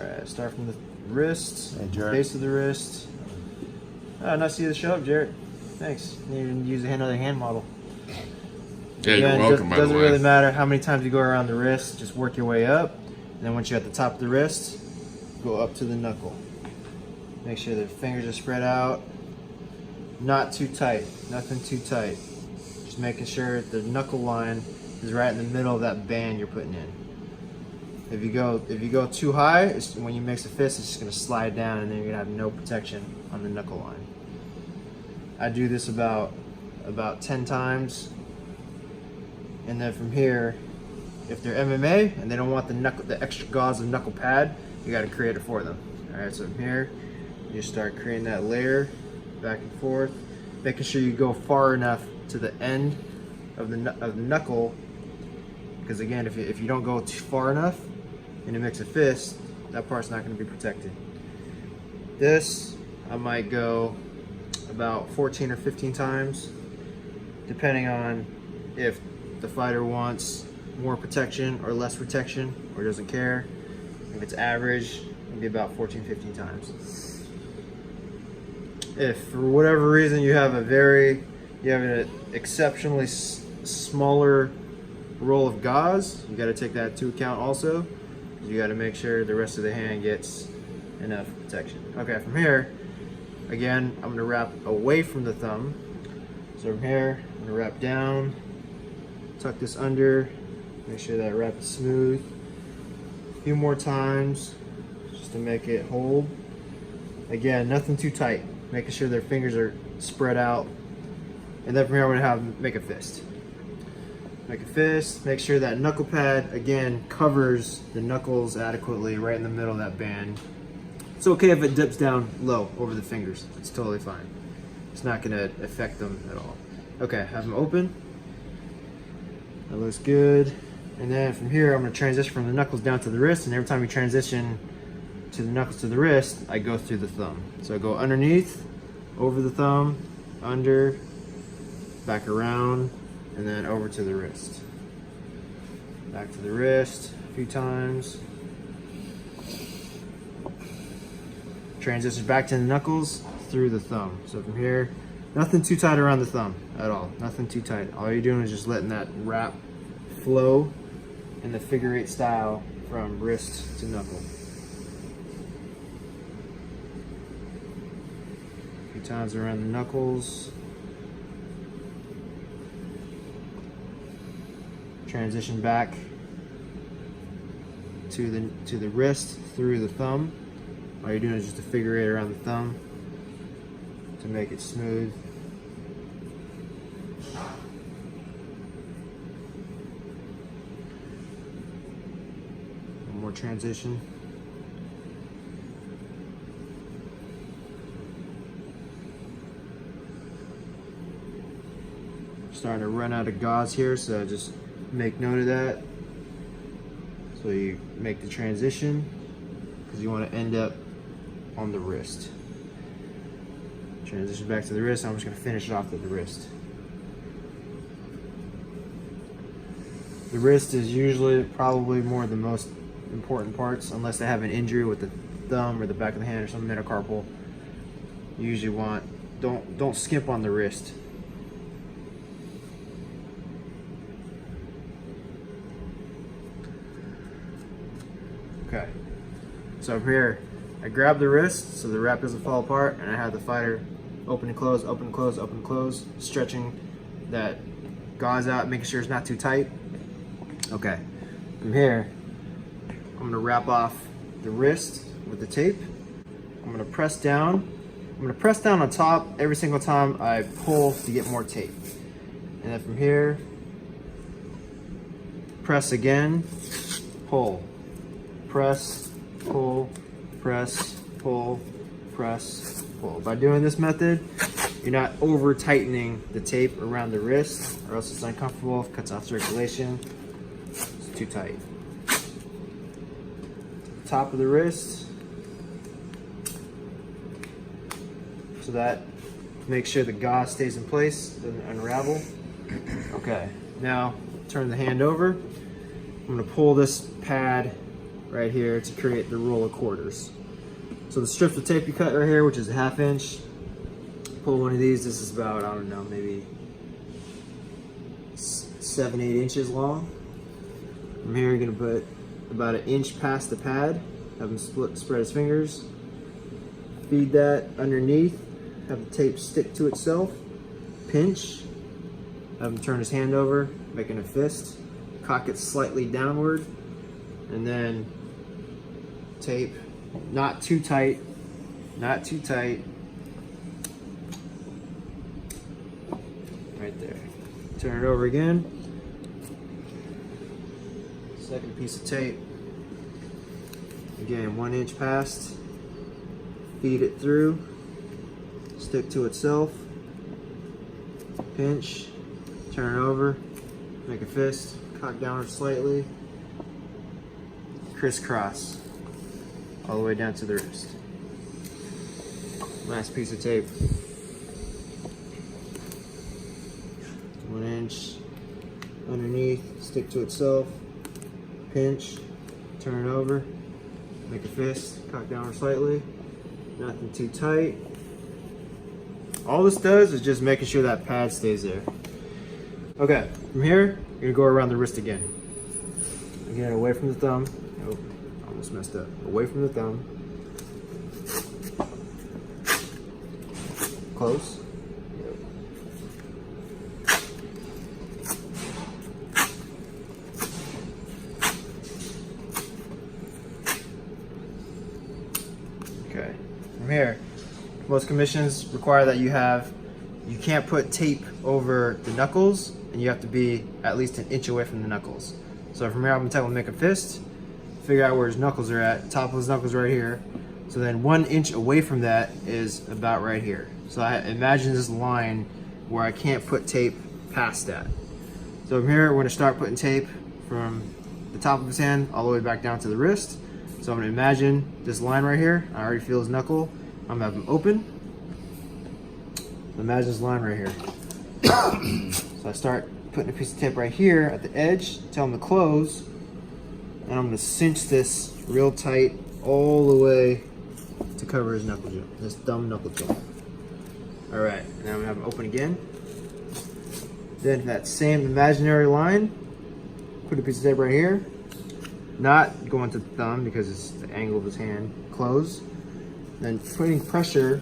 Alright, start from the wrist, Hey, Jared. base of the wrist. Nice to see you show up, Jared. Thanks. You didn't use another hand model. Yeah, Again, you're welcome, by the way. Doesn't really matter how many times you go around the wrist, just work your way up. And then once you're at the top of the wrist, go up to the knuckle. Make sure the fingers are spread out. Not too tight, nothing too tight. Just making sure the knuckle line is right in the middle of that band you're putting in. If you go too high, when you mix a fist, it's just gonna slide down and then you're gonna have no protection on the knuckle line. I do this about 10 times. And then from here, if they're MMA and they don't want the extra gauze of knuckle pad, you gotta create it for them. All right, so from here, you start creating that layer back and forth, making sure you go far enough to the end of the knuckle, because again, if you don't go too far enough and you mix a fist, that part's not going to be protected. This I might go about 14 or 15 times, depending on if the fighter wants more protection or less protection or doesn't care. If it's average, it'll be about 14-15 times. If for whatever reason you have an exceptionally smaller roll of gauze, you got to take that into account also. You got to make sure the rest of the hand gets enough protection. Okay, from here, again, I'm going to wrap away from the thumb. So from here, I'm going to wrap down, tuck this under, make sure that wrap is smooth. A few more times just to make it hold. Again, nothing too tight, making sure their fingers are spread out. And then from here, I'm going to make a fist. Make a fist, make sure that knuckle pad, again, covers the knuckles adequately right in the middle of that band. It's okay if it dips down low over the fingers. It's totally fine. It's not going to affect them at all. Okay, have them open. That looks good. And then from here, I'm going to transition from the knuckles down to the wrist. And every time you transition to the knuckles to the wrist, I go through the thumb. So I go underneath, over the thumb, under, back around, and then over to the wrist. Back to the wrist a few times. Transition back to the knuckles through the thumb. So from here, nothing too tight around the thumb at all. Nothing too tight. All you're doing is just letting that wrap flow in the figure eight style from wrist to knuckle. A few times around the knuckles. Transition back to the wrist through the thumb. All you're doing is just a figure eight around the thumb to make it smooth. One more transition. Starting to run out of gauze here, so just make note of that. So you make the transition because you want to end up on the wrist. Transition back to the wrist. I'm just going to finish it off with the wrist. The wrist is usually probably more of the most important parts, unless they have an injury with the thumb or the back of the hand or some metacarpal. You usually want, don't skimp on the wrist. Okay, so up here, I grab the wrist so the wrap doesn't fall apart, and I have the fighter open and close, open and close, open and close, stretching that gauze out, making sure it's not too tight. Okay, from here, I'm gonna wrap off the wrist with the tape. I'm gonna press down. I'm gonna press down on top every single time I pull to get more tape. And then from here, press again, pull. Press, pull, press, pull, press, pull. By doing this method, you're not over tightening the tape around the wrist, or else it's uncomfortable, cuts off circulation. It's too tight. Top of the wrist, so that makes sure the gauze stays in place, doesn't unravel. Okay, now turn the hand over. I'm gonna pull this pad right here to create the roll of quarters. So the strips of tape you cut right here, which is a 1/2 inch, pull one of these. This is about, I don't know, maybe 7-8 inches long. From here, you're gonna put about 1 inch past the pad, have him spread his fingers, feed that underneath, have the tape stick to itself, pinch, have him turn his hand over, making a fist, cock it slightly downward, and then tape, not too tight, not too tight, right there. Turn it over again, second piece of tape, again 1 inch past, feed it through, stick to itself, pinch, turn it over, make a fist, cock downward slightly, crisscross all the way down to the wrist. Last piece of tape, 1 inch underneath, stick to itself, pinch, turn it over, make a fist, cock downward slightly, nothing too tight. All this does is just making sure that pad stays there. Okay, from here, you're gonna go around the wrist again. Again, away from the thumb. Oh, almost messed up. Away from the thumb. Close. Okay, from here, most commissions require that you can't put tape over the knuckles, and you have to be at least 1 inch away from the knuckles. So from here, I'm gonna tell him to make a fist, figure out where his knuckles are at, top of his knuckles right here. So then 1 inch away from that is about right here. So I imagine this line where I can't put tape past that. So from here, we're gonna start putting tape from the top of his hand all the way back down to the wrist. So I'm gonna imagine this line right here. I already feel his knuckle. I'm gonna have him open. So imagine this line right here. So I start putting a piece of tape right here at the edge, tell him to close, and I'm gonna cinch this real tight all the way to cover his knuckle joint, this thumb knuckle joint. All right, now I'm gonna have him open again. Then that same imaginary line, put a piece of tape right here, not going to the thumb because it's the angle of his hand, close. Then putting pressure,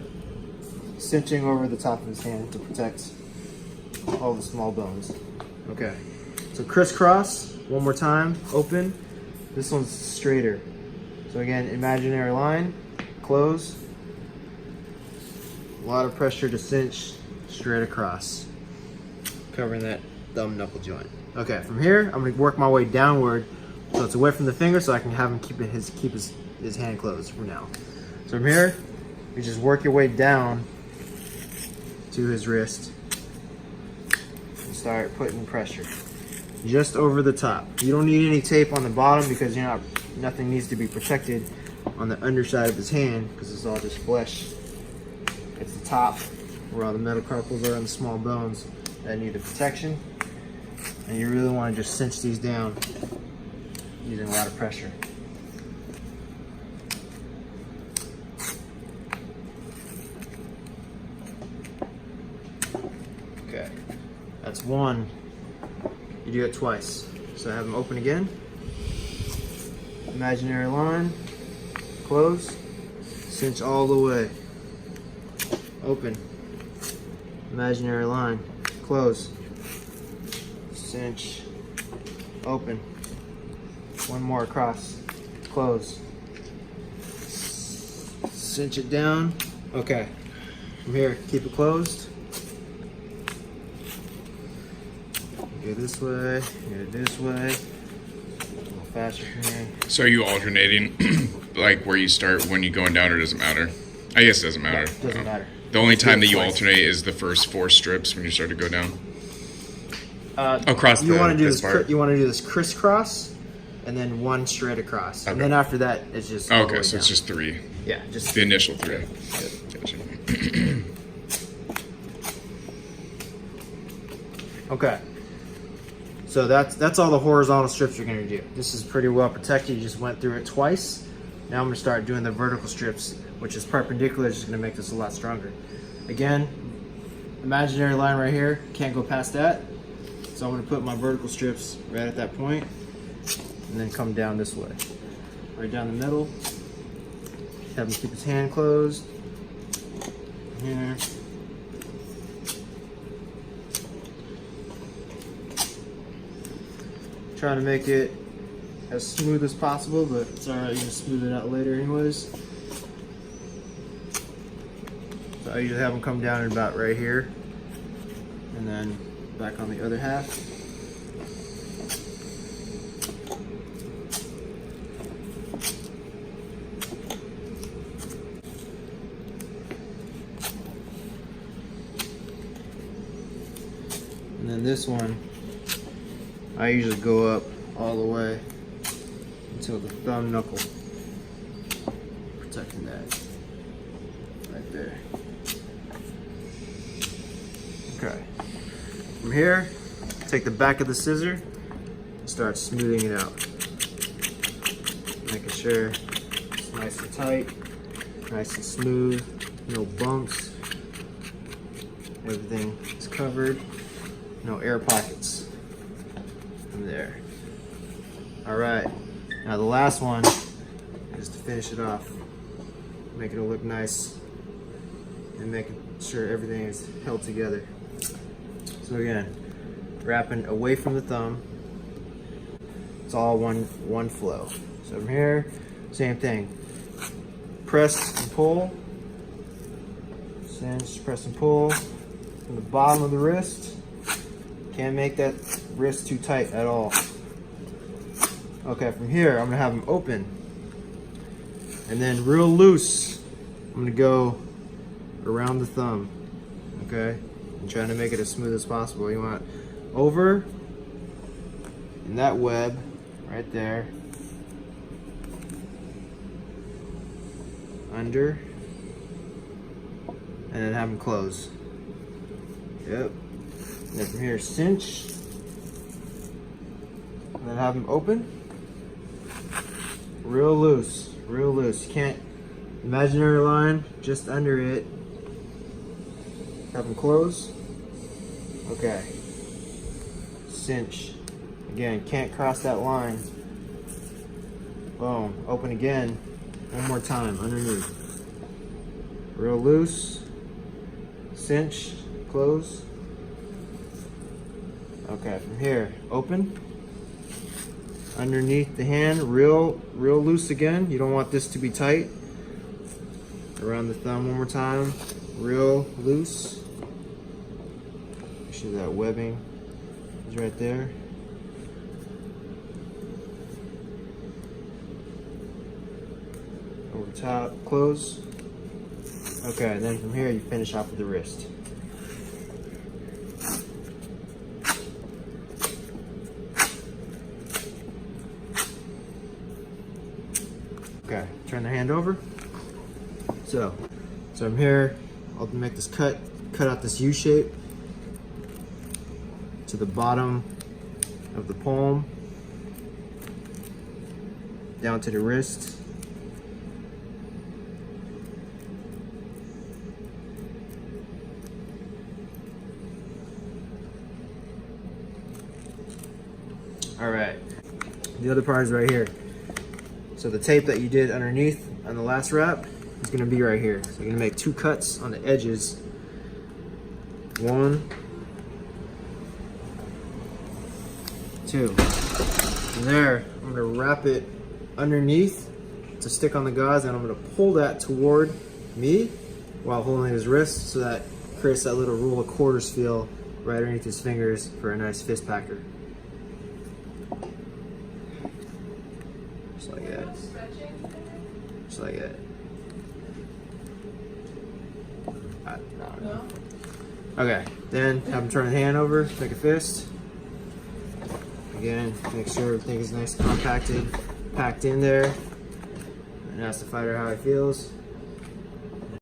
cinching over the top of his hand to protect all the small bones. Okay, so crisscross, one more time, open. This one's straighter. So again, imaginary line, close. A lot of pressure to cinch straight across, covering that thumb knuckle joint. Okay, from here, I'm gonna work my way downward so it's away from the finger so I can have him keep his hand closed for now. So from here, you just work your way down to his wrist and start putting pressure just over the top. You don't need any tape on the bottom because nothing needs to be protected on the underside of his hand because it's all just flesh. It's the top where all the metacarpals are and the small bones that need the protection. And you really want to just cinch these down using a lot of pressure. Okay, that's one. You do it twice. So have them open again. Imaginary line, close, cinch all the way. Open. Imaginary line, close, cinch, open. One more across, close. Cinch it down. Okay. From here, keep it closed. Go this way, go this way. A little faster from here. So are you alternating, like where you start when you're going down, or does it matter? I guess it doesn't matter. Yeah, doesn't matter. The only time that you alternate is the first 4 strips when you start to go down. Across you the want to do this this. part. You want to do this crisscross, and then one straight across, and then after that it's just. all the Okay, way so down. it's just 3. Yeah, just The initial 3. Good. Gotcha. Okay. So So that's all the horizontal strips you're gonna do. This is pretty well protected. You just went through it twice. Now I'm gonna start doing the vertical strips, which is perpendicular. It's just gonna make this a lot stronger. Again, imaginary line right here, can't go past that. So I'm gonna put my vertical strips right at that point and then come down this way. Right down the middle. Have him keep his hand closed. Here. Trying to make it as smooth as possible, but it's alright, you can smooth it out later anyways. So I usually have them come down at about right here, and then back on the other half. And then this one, I usually go up all the way until the thumb knuckle, protecting that right there. Okay. From here, take the back of the scissor and start smoothing it out, making sure it's nice and tight, nice and smooth, no bumps. Everything is covered, no air pockets. There. All right. Now the last one is to finish it off, making it look nice and making sure everything is held together. So again, wrapping away from the thumb. It's all one flow. So from here, same thing. Press and pull. Cinch, press and pull from the bottom of the wrist. Can't make that wrist too tight at all. Okay, from here, I'm gonna have them open. And then real loose, I'm gonna go around the thumb, okay? I'm trying to make it as smooth as possible. You want over in that web right there, under, and then have them close. Yep. And then from here, cinch, and then have them open. Real loose, real loose. You can't, imaginary line, just under it. Have them close. Okay. Cinch. Again, can't cross that line. Boom. Open again. One more time, underneath. Real loose. Cinch, close. Okay, from here, open. Underneath the hand, real loose again. You don't want this to be tight. Around the thumb one more time, real loose. Make sure that webbing is right there. Over top, close. Okay, and then from here you finish off with the wrist. Okay, turn the hand over. So I'm here, I'll make this cut out this U shape to the bottom of the palm, down to the wrist. All right, the other part is right here. So the tape that you did underneath on the last wrap is gonna be right here. So you're gonna make 2 cuts on the edges. 1, 2. From there, I'm gonna wrap it underneath to stick on the gauze, and I'm gonna pull that toward me while holding his wrist, so that creates that little roll of quarters feel right underneath his fingers for a nice fist packer. Just like that. Just like that. No. Okay, then have him turn the hand over, make a fist. Again, make sure everything is nice and compacted, packed in there. And ask the fighter how he feels.